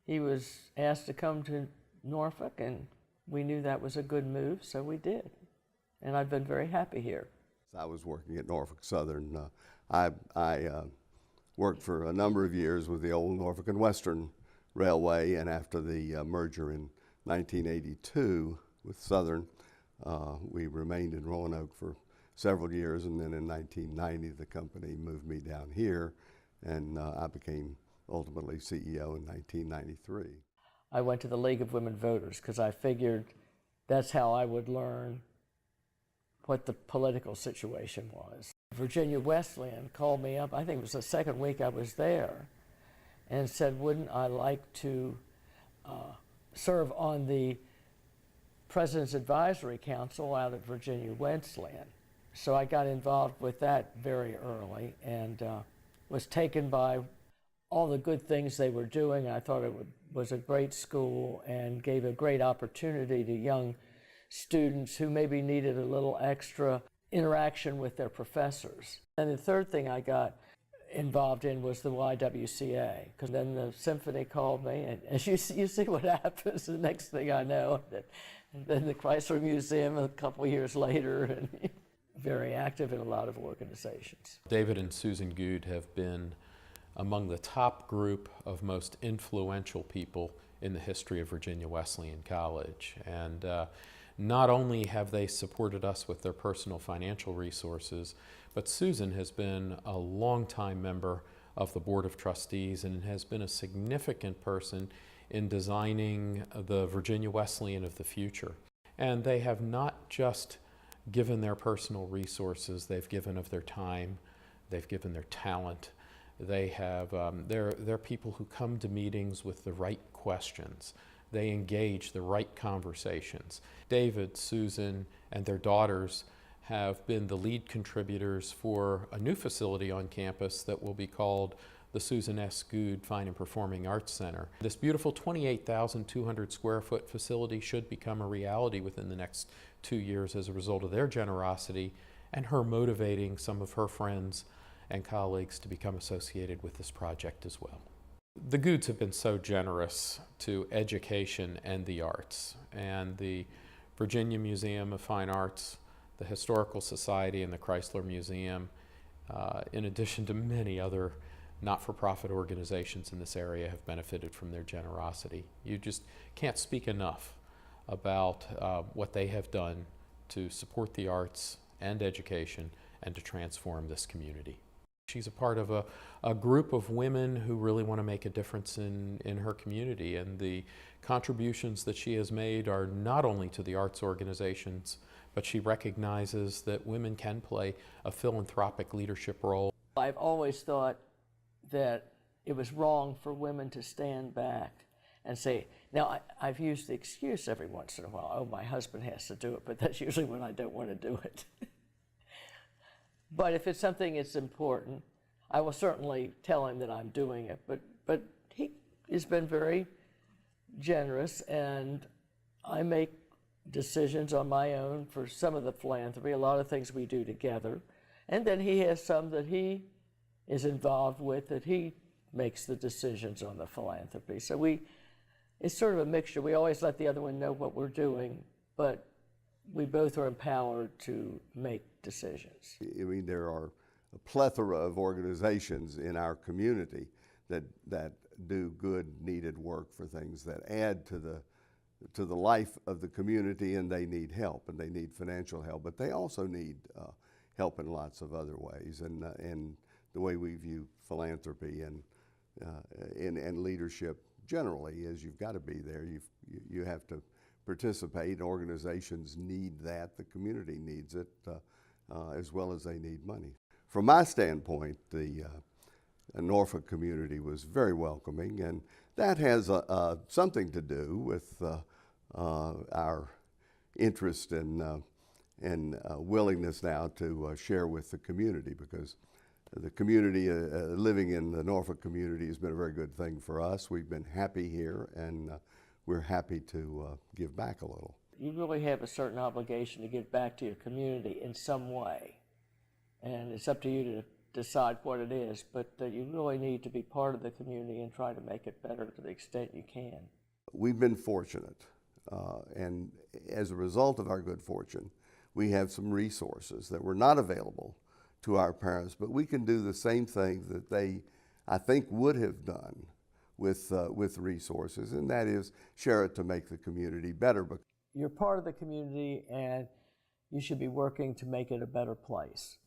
he was asked to come to Norfolk, and we knew that was a good move, so we did. And I've been very happy here. I was working at Norfolk Southern. I worked for a number of years with the old Norfolk and Western Railway, and after the merger in 1982 with Southern, we remained in Roanoke for several years, and then in 1990 the company moved me down here, and I became ultimately CEO in 1993. I went to the League of Women Voters because I figured that's how I would learn what the political situation was. Virginia Wesleyan called me up, I think it was the second week I was there, and said, wouldn't I like to serve on the President's Advisory Council out at Virginia Wesleyan. So I got involved with that very early and was taken by all the good things they were doing. I thought it was a great school and gave a great opportunity to young students who maybe needed a little extra interaction with their professors. And the third thing I got involved in was the YWCA, because then the symphony called me, and as you see what happens, the next thing I know, then the Chrysler Museum a couple of years later, and very active in a lot of organizations. David and Susan Goode have been among the top group of most influential people in the history of Virginia Wesleyan College. And not only have they supported us with their personal financial resources, but Susan has been a longtime member of the Board of Trustees and has been a significant person in designing the Virginia Wesleyan of the future. And they have not just given their personal resources, they've given of their time, they've given their talent. They have, they're people who come to meetings with the right questions. They engage the right conversations. David, Susan, and their daughters have been the lead contributors for a new facility on campus that will be called the Susan S. Goode Fine and Performing Arts Center. This beautiful 28,200 square foot facility should become a reality within the next 2 years as a result of their generosity and her motivating some of her friends and colleagues to become associated with this project as well. The Goodes have been so generous to education and the arts, and the Virginia Museum of Fine Arts, the Historical Society, and the Chrysler Museum, in addition to many other not-for-profit organizations in this area, have benefited from their generosity. You just can't speak enough about what they have done to support the arts and education and to transform this community. She's a part of a group of women who really want to make a difference in her community, and the contributions that she has made are not only to the arts organizations, but she recognizes that women can play a philanthropic leadership role. I've always thought that it was wrong for women to stand back and say, now I've used the excuse every once in a while, oh, my husband has to do it, but that's usually when I don't want to do it. But if it's something that's important, I will certainly tell him that I'm doing it. But he has been very generous, and I make decisions on my own for some of the philanthropy, a lot of things we do together. And then he has some that he is involved with, that he makes the decisions on the philanthropy. So it's sort of a mixture. We always let the other one know what we're doing, but we both are empowered to make decisions. I mean, there are a plethora of organizations in our community that do good, needed work for things that add to the life of the community, and they need help, and they need financial help, but they also need help in lots of other ways. And the way we view philanthropy and leadership generally is you've got to be there. You have to participate. Organizations need that. The community needs it as well as they need money. From my standpoint, the Norfolk community was very welcoming, and that has something to do with our interest and willingness now to share with the community, because the community, living in the Norfolk community has been a very good thing for us. We've been happy here, and we're happy to give back a little. You really have a certain obligation to give back to your community in some way, and it's up to you to decide what it is, but you really need to be part of the community and try to make it better to the extent you can. We've been fortunate, and as a result of our good fortune, we have some resources that were not available to our parents, but we can do the same thing that they, I think, would have done with resources, and that is share it to make the community better. You're part of the community, and you should be working to make it a better place.